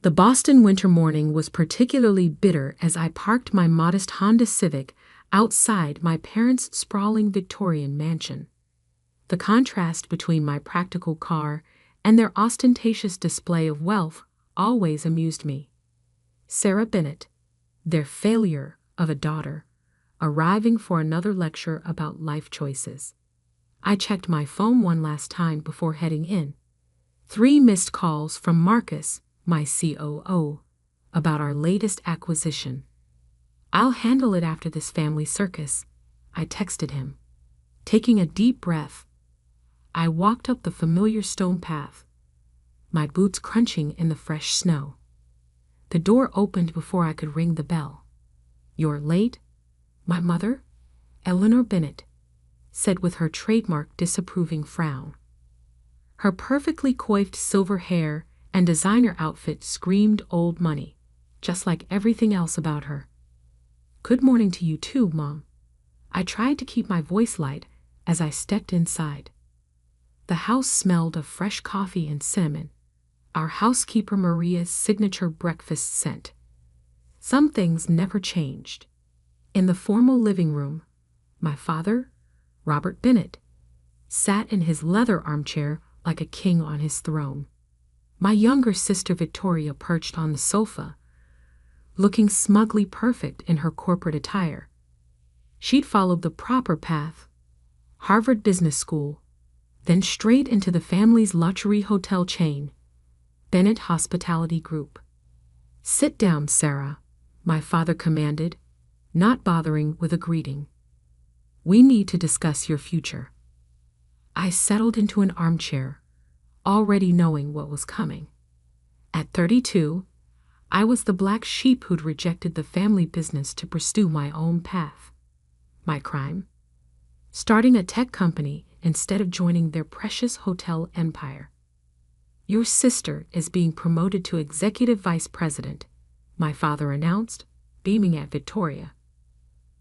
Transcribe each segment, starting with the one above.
The Boston winter morning was particularly bitter as I parked my modest Honda Civic outside my parents' sprawling Victorian mansion. The contrast between my practical car and their ostentatious display of wealth always amused me. Sarah Bennett, their failure of a daughter, arriving for another lecture about life choices. I checked my phone one last time before heading in. 3 missed calls from Marcus, my COO, about our latest acquisition. "I'll handle it after this family circus," I texted him. Taking a deep breath, I walked up the familiar stone path, my boots crunching in the fresh snow. The door opened before I could ring the bell. "You're late, my mother?" Eleanor Bennett said with her trademark disapproving frown. Her perfectly coiffed silver hair and designer outfit screamed old money, just like everything else about her. "Good morning to you too, Mom." I tried to keep my voice light as I stepped inside. The house smelled of fresh coffee and cinnamon, our housekeeper Maria's signature breakfast scent. Some things never changed. In the formal living room, my father, Robert Bennett, sat in his leather armchair like a king on his throne. My younger sister Victoria perched on the sofa, looking smugly perfect in her corporate attire. She'd followed the proper path, Harvard Business School, then straight into the family's luxury hotel chain, Bennett Hospitality Group. "Sit down, Sarah," my father commanded, not bothering with a greeting. "We need to discuss your future." I settled into an armchair, already knowing what was coming. At 32, I was the black sheep who'd rejected the family business to pursue my own path. My crime? Starting a tech company instead of joining their precious hotel empire. "Your sister is being promoted to executive vice president," my father announced, beaming at Victoria.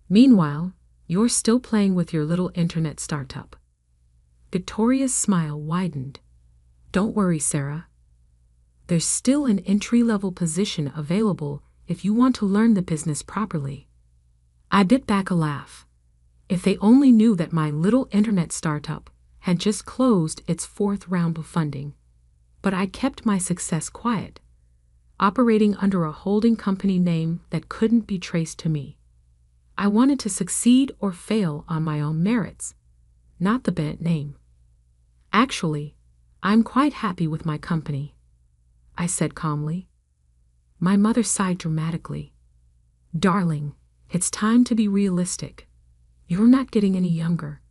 "Meanwhile, you're still playing with your little internet startup." Victoria's smile widened. "Don't worry, Sarah. There's still an entry-level position available if you want to learn the business properly." I bit back a laugh. If they only knew that my little internet startup had just closed its 4th round of funding. But I kept my success quiet, operating under a holding company name that couldn't be traced to me. I wanted to succeed or fail on my own merits, not the Bennett name. "Actually, I'm quite happy with my company," I said calmly. My mother sighed dramatically. "Darling, it's time to be realistic. You're not getting any younger.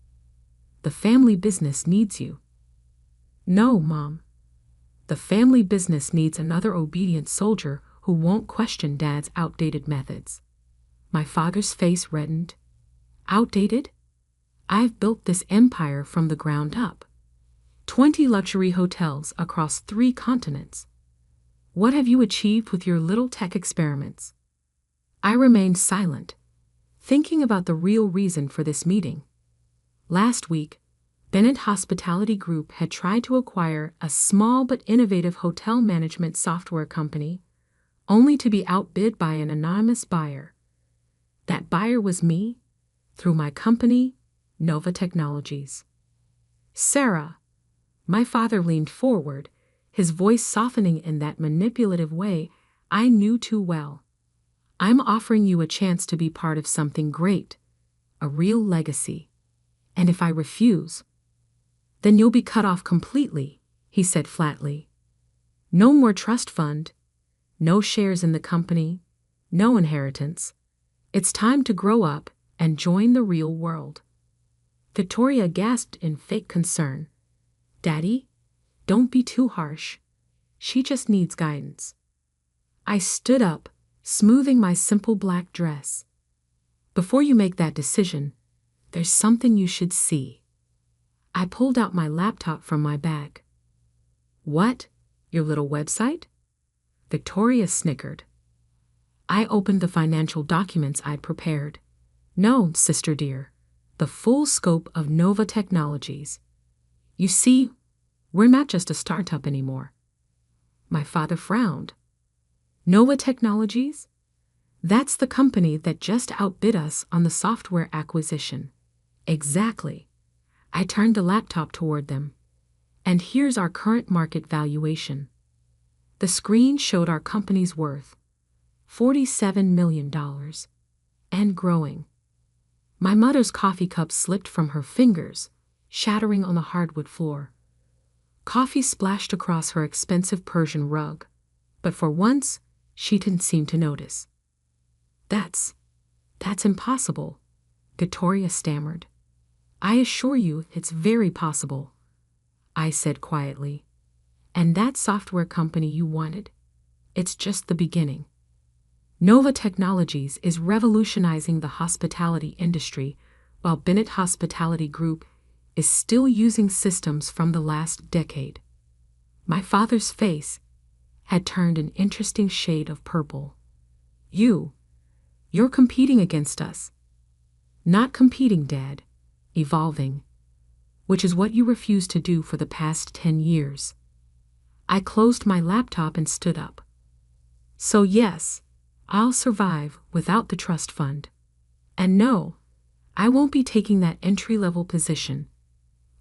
The family business needs you." "No, Mom. The family business needs another obedient soldier who won't question Dad's outdated methods." My father's face reddened. "Outdated? I've built this empire from the ground up. 20 luxury hotels across 3 continents. What have you achieved with your little tech experiments?" I remained silent, thinking about the real reason for this meeting. Last week, Bennett Hospitality Group had tried to acquire a small but innovative hotel management software company, only to be outbid by an anonymous buyer. That buyer was me, through my company, Nova Technologies. "Sarah," my father leaned forward, his voice softening in that manipulative way I knew too well. "I'm offering you a chance to be part of something great, a real legacy. And if I refuse, then you'll be cut off completely," he said flatly. "No more trust fund, no shares in the company, no inheritance. It's time to grow up and join the real world." Victoria gasped in fake concern. "Daddy, don't be too harsh. She just needs guidance." I stood up, smoothing my simple black dress. "Before you make that decision, there's something you should see." I pulled out my laptop from my bag. "What? Your little website?" Victoria snickered. I opened the financial documents I'd prepared. "No, sister dear, the full scope of Nova Technologies. You see, we're not just a startup anymore." My father frowned. Nova Technologies? That's the company that just outbid us on the software acquisition. Exactly. I turned the laptop toward them. And here's our current market valuation. The screen showed our company's worth, $47 million, and growing. My mother's coffee cup slipped from her fingers, shattering on the hardwood floor. Coffee splashed across her expensive Persian rug, but for once, she didn't seem to notice. That's impossible, Victoria stammered. I assure you it's very possible, I said quietly. And that software company you wanted? It's just the beginning. Nova Technologies is revolutionizing the hospitality industry, while Bennett Hospitality Group is still using systems from the last decade. My father's face had turned an interesting shade of purple. You're competing against us. Not competing, Dad. Evolving. Which is what you refused to do for the past 10 years. I closed my laptop and stood up. So yes, I'll survive without the trust fund. And no, I won't be taking that entry-level position,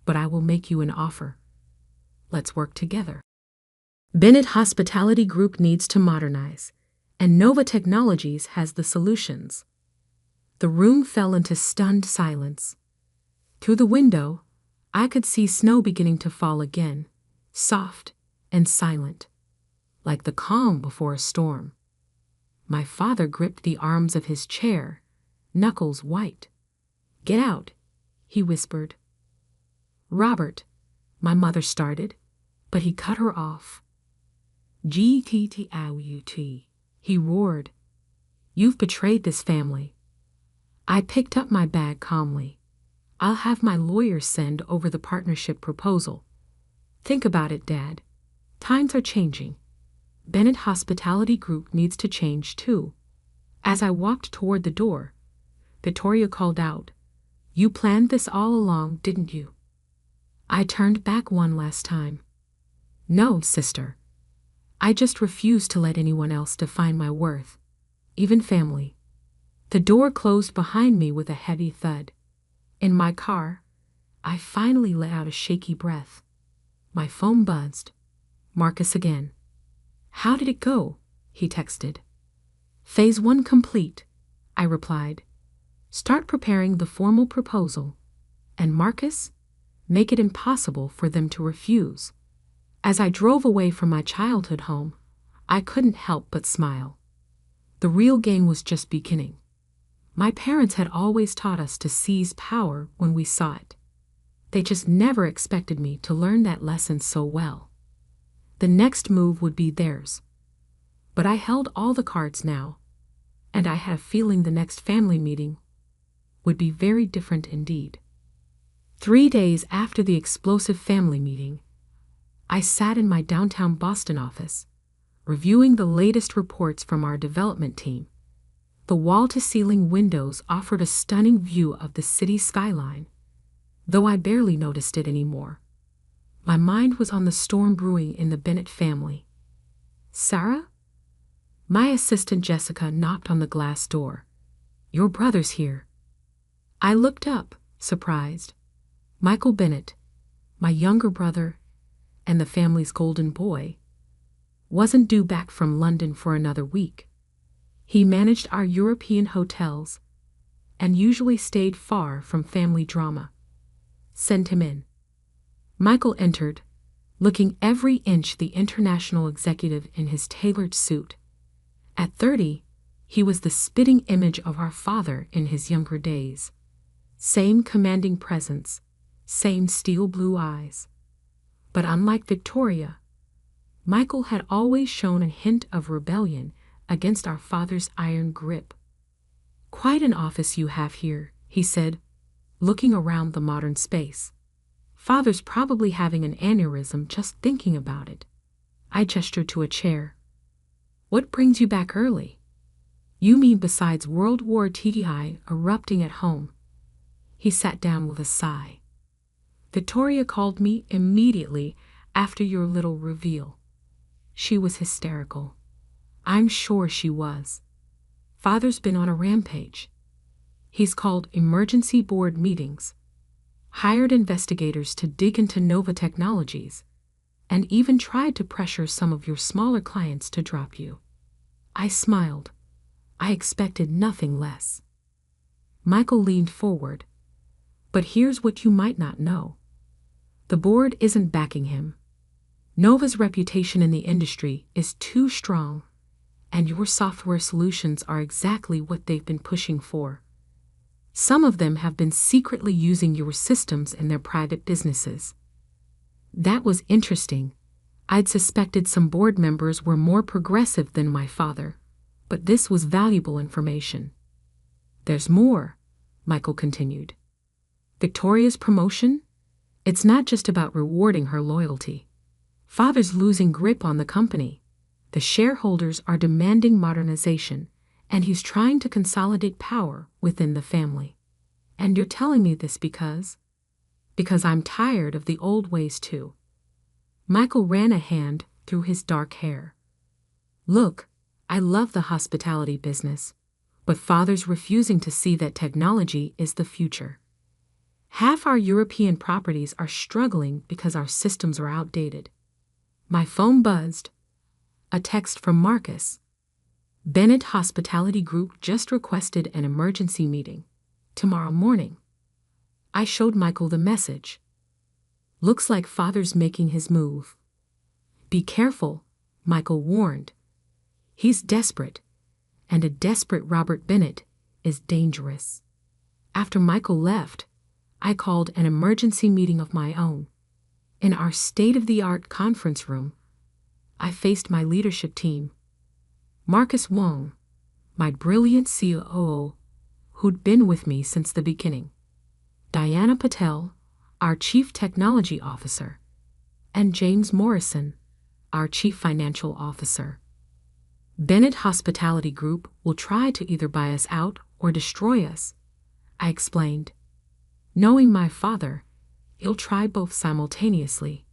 but I will make you an offer. Let's work together. Bennett Hospitality Group needs to modernize, and Nova Technologies has the solutions. The room fell into stunned silence. Through the window, I could see snow beginning to fall again, soft and silent, like the calm before a storm. My father gripped the arms of his chair, knuckles white. Get out, he whispered. Robert, my mother started, but he cut her off. G-T-T-I-U-T, he roared. You've betrayed this family. I picked up my bag calmly. I'll have my lawyer send over the partnership proposal. Think about it, Dad. Times are changing. Bennett Hospitality Group needs to change too. As I walked toward the door, Victoria called out, You planned this all along, didn't you? I turned back one last time. No, sister. I just refused to let anyone else define my worth, even family. The door closed behind me with a heavy thud. In my car, I finally let out a shaky breath. My phone buzzed. Marcus again. How did it go? He texted. Phase 1 complete, I replied. Start preparing the formal proposal. And Marcus, make it impossible for them to refuse. As I drove away from my childhood home, I couldn't help but smile. The real game was just beginning. My parents had always taught us to seize power when we saw it. They just never expected me to learn that lesson so well. The next move would be theirs. But I held all the cards now, and I had a feeling the next family meeting would be very different indeed. 3 days after the explosive family meeting, I sat in my downtown Boston office, reviewing the latest reports from our development team. The wall-to-ceiling windows offered a stunning view of the city skyline, though I barely noticed it anymore. My mind was on the storm brewing in the Bennett family. Sarah? My assistant Jessica knocked on the glass door. Your brother's here. I looked up, surprised. Michael Bennett, my younger brother and the family's golden boy, wasn't due back from London for another week. He managed our European hotels and usually stayed far from family drama. Send him in. Michael entered, looking every inch the international executive in his tailored suit. At 30, he was the spitting image of our father in his younger days. Same commanding presence, same steel blue eyes. But unlike Victoria, Michael had always shown a hint of rebellion against our father's iron grip. Quite an office you have here, he said, looking around the modern space. Father's probably having an aneurysm just thinking about it. I gestured to a chair. What brings you back early? You mean besides World War II erupting at home? He sat down with a sigh. Victoria called me immediately after your little reveal. She was hysterical. I'm sure she was. Father's been on a rampage. He's called emergency board meetings, hired investigators to dig into Nova Technologies, and even tried to pressure some of your smaller clients to drop you. I smiled. I expected nothing less. Michael leaned forward. But here's what you might not know. The board isn't backing him. Nova's reputation in the industry is too strong, and your software solutions are exactly what they've been pushing for. Some of them have been secretly using your systems in their private businesses. That was interesting. I'd suspected some board members were more progressive than my father, but this was valuable information. There's more, Michael continued. Victoria's promotion? It's not just about rewarding her loyalty. Father's losing grip on the company. The shareholders are demanding modernization, and he's trying to consolidate power within the family. And you're telling me this because I'm tired of the old ways too. Michael ran a hand through his dark hair. Look, I love the hospitality business, but Father's refusing to see that technology is the future. Half our European properties are struggling because our systems are outdated. My phone buzzed. A text from Marcus. Bennett Hospitality Group just requested an emergency meeting tomorrow morning. I showed Michael the message. Looks like Father's making his move. Be careful, Michael warned. He's desperate, and a desperate Robert Bennett is dangerous. After Michael left, I called an emergency meeting of my own. In our state-of-the-art conference room, I faced my leadership team. Marcus Wong, my brilliant COO, who'd been with me since the beginning. Diana Patel, our Chief Technology Officer. And James Morrison, our Chief Financial Officer. Bennett Hospitality Group will try to either buy us out or destroy us, I explained. Knowing my father, he'll try both simultaneously.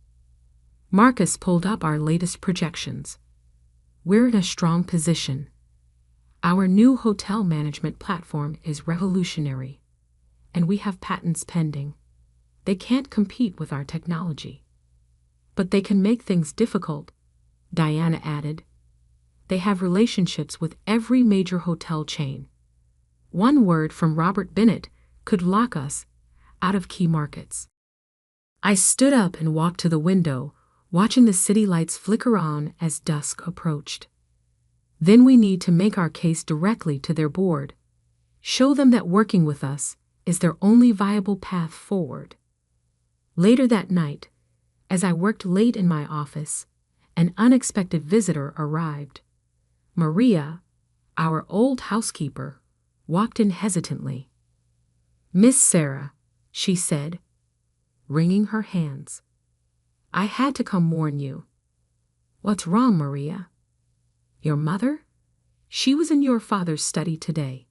Marcus pulled up our latest projections. We're in a strong position. Our new hotel management platform is revolutionary, and we have patents pending. They can't compete with our technology. But they can make things difficult, Diana added. They have relationships with every major hotel chain. One word from Robert Bennett could lock us out of key markets. I stood up and walked to the window, watching the city lights flicker on as dusk approached. Then we need to make our case directly to their board. Show them that working with us is their only viable path forward. Later that night, as I worked late in my office, an unexpected visitor arrived. Maria, our old housekeeper, walked in hesitantly. Miss Sarah, she said, wringing her hands. I had to come warn you. What's wrong, Maria? Your mother? She was in your father's study today.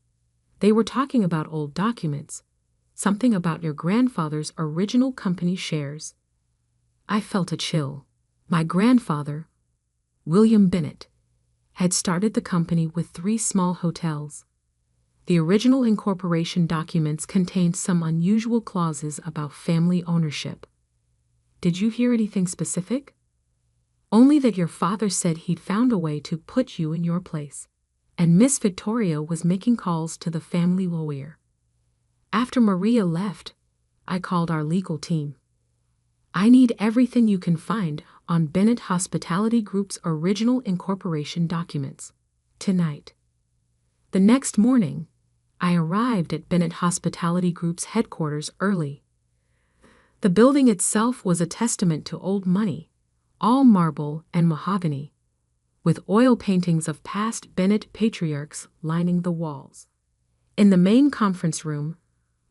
They were talking about old documents, something about your grandfather's original company shares. I felt a chill. My grandfather, William Bennett, had started the company with 3 small hotels. The original incorporation documents contained some unusual clauses about family ownership. Did you hear anything specific? Only that your father said he'd found a way to put you in your place, and Miss Victoria was making calls to the family lawyer. After Maria left, I called our legal team. I need everything you can find on Bennett Hospitality Group's original incorporation documents, tonight. The next morning, I arrived at Bennett Hospitality Group's headquarters early. The building itself was a testament to old money, all marble and mahogany, with oil paintings of past Bennett patriarchs lining the walls. In the main conference room,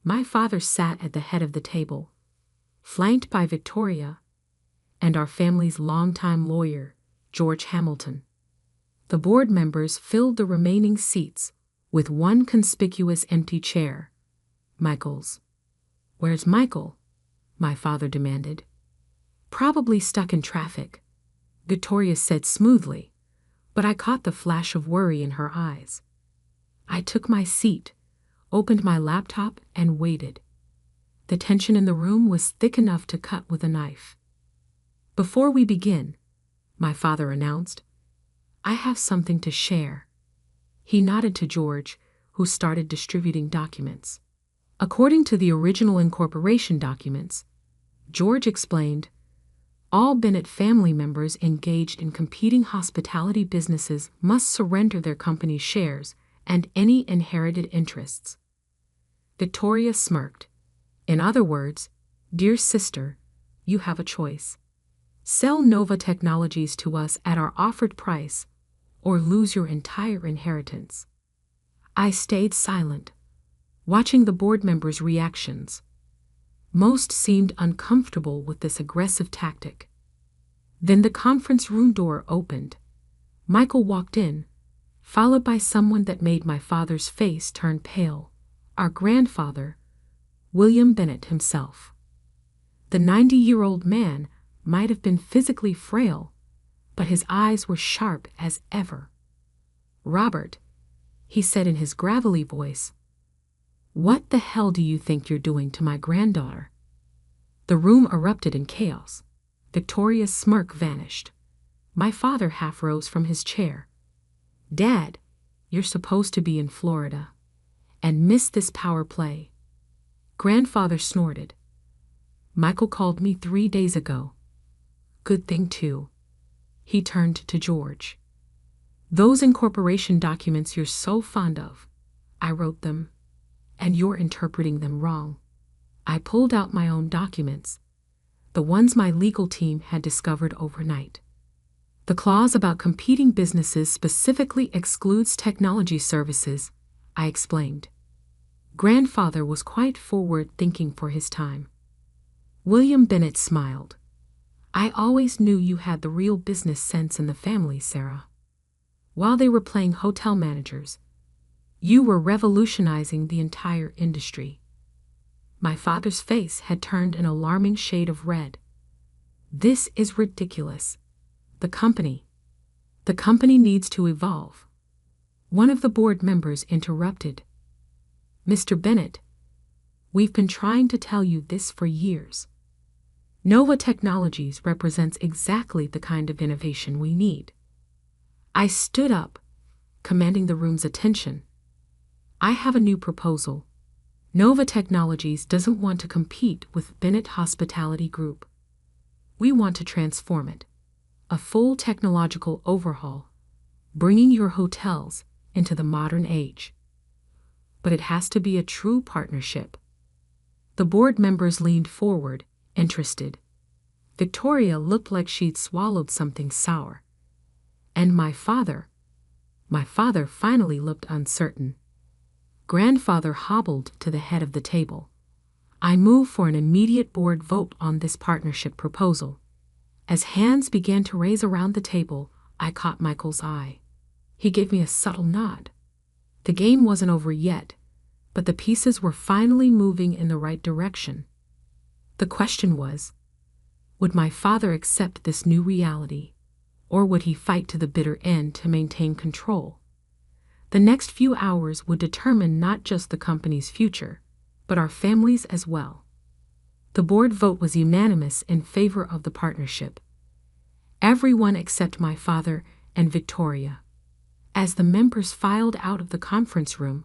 my father sat at the head of the table, flanked by Victoria and our family's longtime lawyer, George Hamilton. The board members filled the remaining seats with one conspicuous empty chair, Michael's. Where's Michael? My father demanded. Probably stuck in traffic, Victoria said smoothly, but I caught the flash of worry in her eyes. I took my seat, opened my laptop, and waited. The tension in the room was thick enough to cut with a knife. "Before we begin," my father announced, "I have something to share." He nodded to George, who started distributing documents. According to the original incorporation documents, George explained, all Bennett family members engaged in competing hospitality businesses must surrender their company's shares and any inherited interests. Victoria smirked. "In other words, dear sister, you have a choice. Sell Nova Technologies to us at our offered price, or lose your entire inheritance." I stayed silent, watching the board members' reactions. Most seemed uncomfortable with this aggressive tactic. Then the conference room door opened. Michael walked in, followed by someone that made my father's face turn pale, our grandfather, William Bennett himself. The 90-year-old man might have been physically frail, but his eyes were sharp as ever. "Robert," he said in his gravelly voice, "what the hell do you think you're doing to my granddaughter?" The room erupted in chaos. Victoria's smirk vanished. My father half rose from his chair. "Dad, you're supposed to be in Florida and miss this power play." Grandfather snorted. "Michael called me 3 days ago. Good thing, too." He turned to George. "Those incorporation documents you're so fond of, I wrote them, and you're interpreting them wrong." I pulled out my own documents, the ones my legal team had discovered overnight. "The clause about competing businesses specifically excludes technology services," I explained. Grandfather was quite forward-thinking for his time. William Bennett smiled. "I always knew you had the real business sense in the family, Sarah. While they were playing hotel managers, you were revolutionizing the entire industry." My father's face had turned an alarming shade of red. "This is ridiculous. The company needs to evolve." One of the board members interrupted. "Mr. Bennett, we've been trying to tell you this for years. Nova Technologies represents exactly the kind of innovation we need." I stood up, commanding the room's attention. "I have a new proposal. Nova Technologies doesn't want to compete with Bennett Hospitality Group. We want to transform it. A full technological overhaul, bringing your hotels into the modern age. But it has to be a true partnership." The board members leaned forward, interested. Victoria looked like she'd swallowed something sour. And my father finally looked uncertain. Grandfather hobbled to the head of the table. "I move for an immediate board vote on this partnership proposal." As hands began to raise around the table, I caught Michael's eye. He gave me a subtle nod. The game wasn't over yet, but the pieces were finally moving in the right direction. The question was, would my father accept this new reality, or would he fight to the bitter end to maintain control? The next few hours would determine not just the company's future, but our families as well. The board vote was unanimous in favor of the partnership. Everyone except my father and Victoria. As the members filed out of the conference room,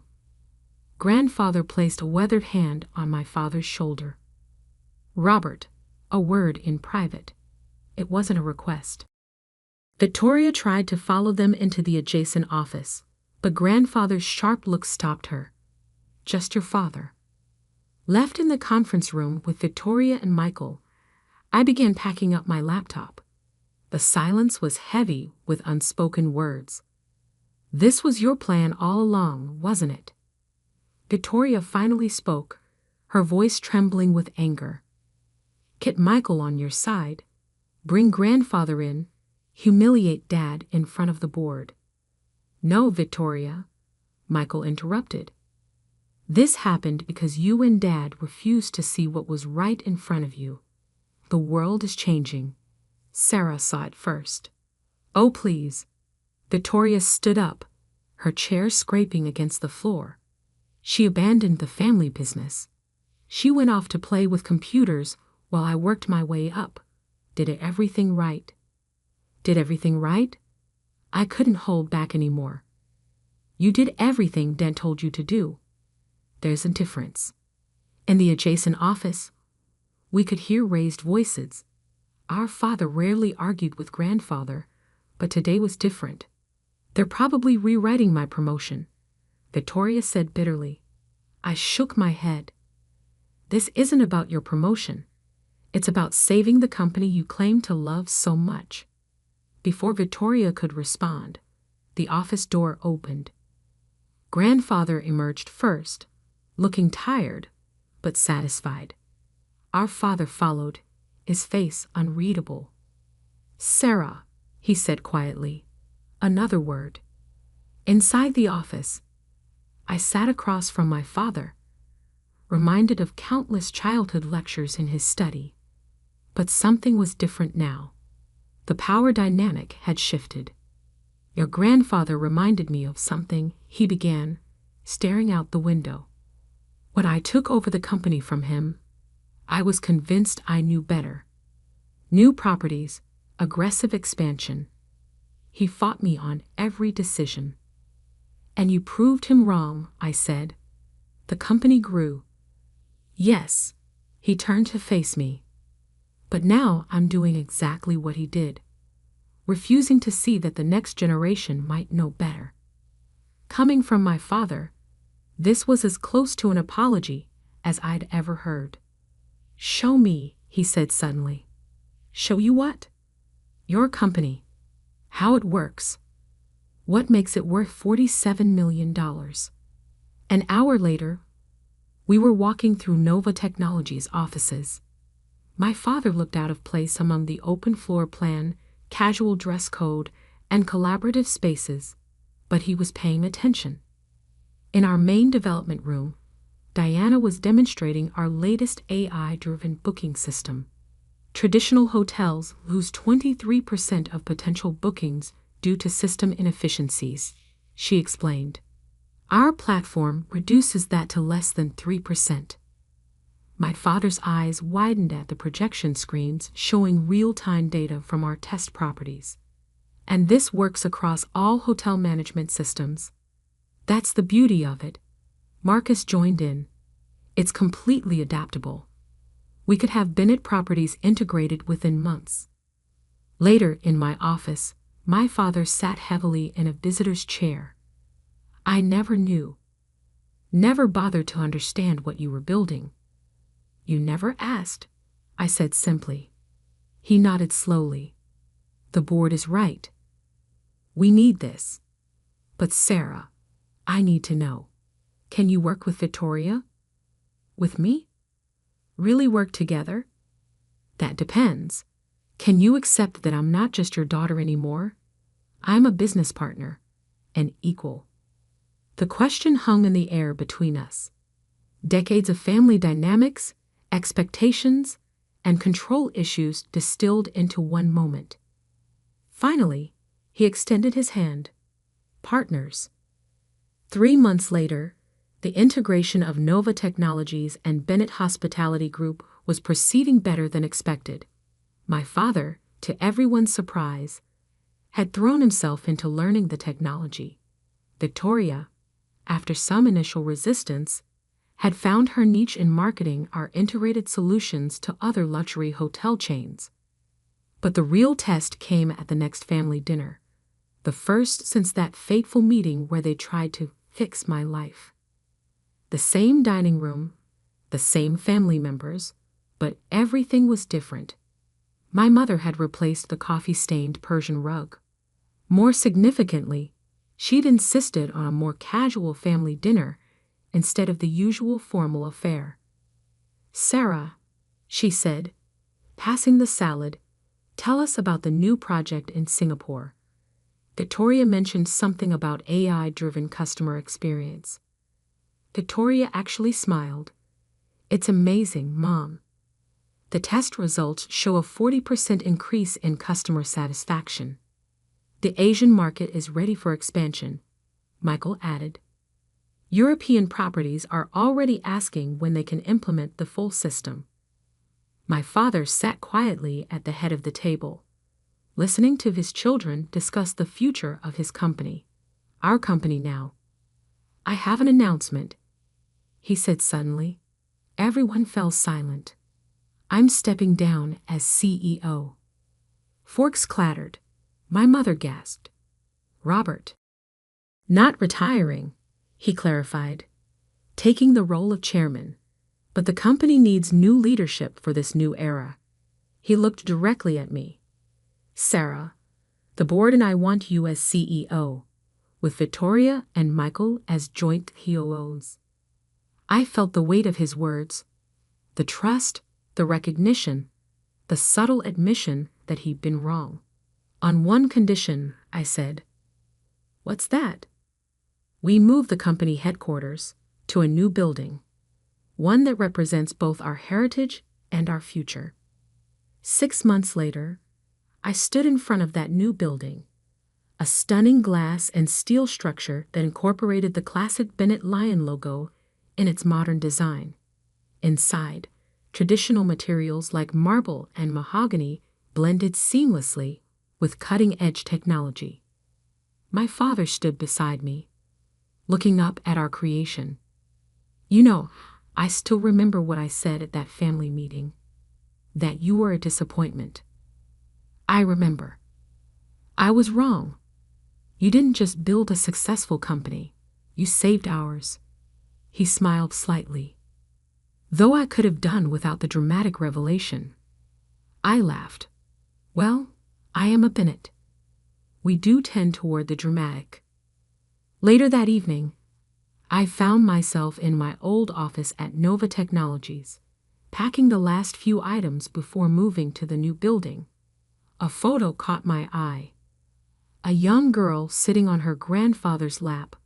Grandfather placed a weathered hand on my father's shoulder. "Robert, a word in private." It wasn't a request. Victoria tried to follow them into the adjacent office, but Grandfather's sharp look stopped her. "Just your father." Left in the conference room with Victoria and Michael, I began packing up my laptop. The silence was heavy with unspoken words. "This was your plan all along, wasn't it?" Victoria finally spoke, her voice trembling with anger. "Get Michael on your side. Bring Grandfather in. Humiliate Dad in front of the board." "No, Victoria," Michael interrupted. "This happened because you and Dad refused to see what was right in front of you. The world is changing. Sarah saw it first." "Oh, please." Victoria stood up, her chair scraping against the floor. She abandoned the family business. She went off to play with computers while I worked my way up. Did everything right. Did everything right? I couldn't hold back anymore. You did everything Dent told you to do. There's a difference. In the adjacent office, we could hear raised voices. Our father rarely argued with grandfather, but today was different. They're probably rewriting my promotion, Victoria said bitterly. I shook my head. This isn't about your promotion. It's about saving the company you claim to love so much. Before Victoria could respond, the office door opened. Grandfather emerged first, looking tired, but satisfied. Our father followed, his face unreadable. Sarah, he said quietly. Another word. Inside the office, I sat across from my father, reminded of countless childhood lectures in his study. But something was different now. The power dynamic had shifted. Your grandfather reminded me of something, he began, staring out the window. When I took over the company from him, I was convinced I knew better. New properties, aggressive expansion. He fought me on every decision. And you proved him wrong, I said. The company grew. Yes, he turned to face me. But now I'm doing exactly what he did, refusing to see that the next generation might know better. Coming from my father, this was as close to an apology as I'd ever heard. Show me, he said suddenly. Show you what? Your company. How it works. What makes it worth $47 million? An hour later, we were walking through Nova Technologies' offices. My father looked out of place among the open floor plan, casual dress code, and collaborative spaces, but he was paying attention. In our main development room, Diana was demonstrating our latest AI-driven booking system. Traditional hotels lose 23% of potential bookings due to system inefficiencies, she explained. Our platform reduces that to less than 3%. My father's eyes widened at the projection screens showing real-time data from our test properties. And this works across all hotel management systems. That's the beauty of it. Marcus joined in. It's completely adaptable. We could have Bennett properties integrated within months. Later in my office, my father sat heavily in a visitor's chair. I never knew. Never bothered to understand what you were building. You never asked, I said simply. He nodded slowly. The board is right. We need this. But Sarah, I need to know. Can you work with Victoria? With me? Really work together? That depends. Can you accept that I'm not just your daughter anymore? I'm a business partner, an equal. The question hung in the air between us. Decades of family dynamics, expectations, and control issues distilled into one moment. Finally, he extended his hand. Partners. 3 months later, the integration of Nova Technologies and Bennett Hospitality Group was proceeding better than expected. My father, to everyone's surprise, had thrown himself into learning the technology. Victoria, after some initial resistance, had found her niche in marketing our integrated solutions to other luxury hotel chains. But the real test came at the next family dinner, the first since that fateful meeting where they tried to fix my life. The same dining room, the same family members, but everything was different. My mother had replaced the coffee-stained Persian rug. More significantly, she'd insisted on a more casual family dinner instead of the usual formal affair. Sarah, she said, passing the salad, tell us about the new project in Singapore. Victoria mentioned something about AI-driven customer experience. Victoria actually smiled. It's amazing, Mom. The test results show a 40% increase in customer satisfaction. The Asian market is ready for expansion, Michael added. European properties are already asking when they can implement the full system. My father sat quietly at the head of the table, listening to his children discuss the future of his company. Our company now. I have an announcement, he said suddenly. Everyone fell silent. I'm stepping down as CEO. Forks clattered. My mother gasped. Robert. Not retiring, he clarified, taking the role of chairman. But the company needs new leadership for this new era. He looked directly at me. Sarah, the board and I want you as CEO, with Victoria and Michael as joint COOs. I felt the weight of his words, the trust, the recognition, the subtle admission that he'd been wrong. On one condition, I said. What's that? We moved the company headquarters to a new building, one that represents both our heritage and our future. 6 months later, I stood in front of that new building, a stunning glass and steel structure that incorporated the classic Bennett Lion logo in its modern design. Inside, traditional materials like marble and mahogany blended seamlessly with cutting-edge technology. My father stood beside me, looking up at our creation. You know, I still remember what I said at that family meeting, that you were a disappointment. I remember. I was wrong. You didn't just build a successful company, you saved ours. He smiled slightly. Though I could have done without the dramatic revelation. I laughed. Well, I am a Bennett. We do tend toward the dramatic. Later that evening, I found myself in my old office at Nova Technologies, packing the last few items before moving to the new building. A photo caught my eye. A young girl sitting on her grandfather's lap,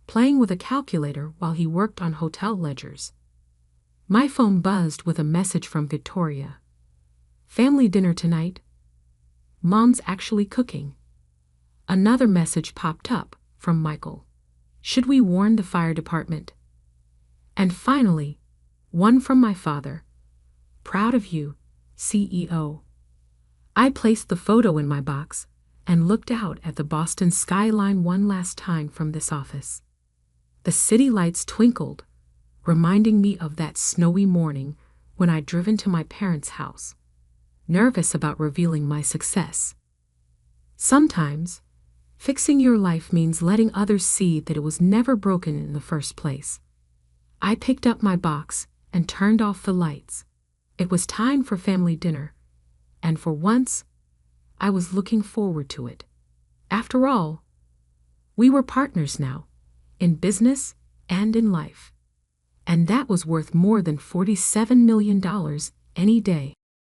playing with a calculator while he worked on hotel ledgers. My phone buzzed with a message from Victoria. Family dinner tonight. Mom's actually cooking. Another message popped up from Michael. Should we warn the fire department? And finally, one from my father. Proud of you, CEO. I placed the photo in my box and looked out at the Boston skyline one last time from this office. The city lights twinkled, reminding me of that snowy morning when I'd driven to my parents' house, nervous about revealing my success. Sometimes, fixing your life means letting others see that it was never broken in the first place. I picked up my box and turned off the lights. It was time for family dinner, and for once, I was looking forward to it. After all, we were partners now, in business and in life. And that was worth more than $47 million any day.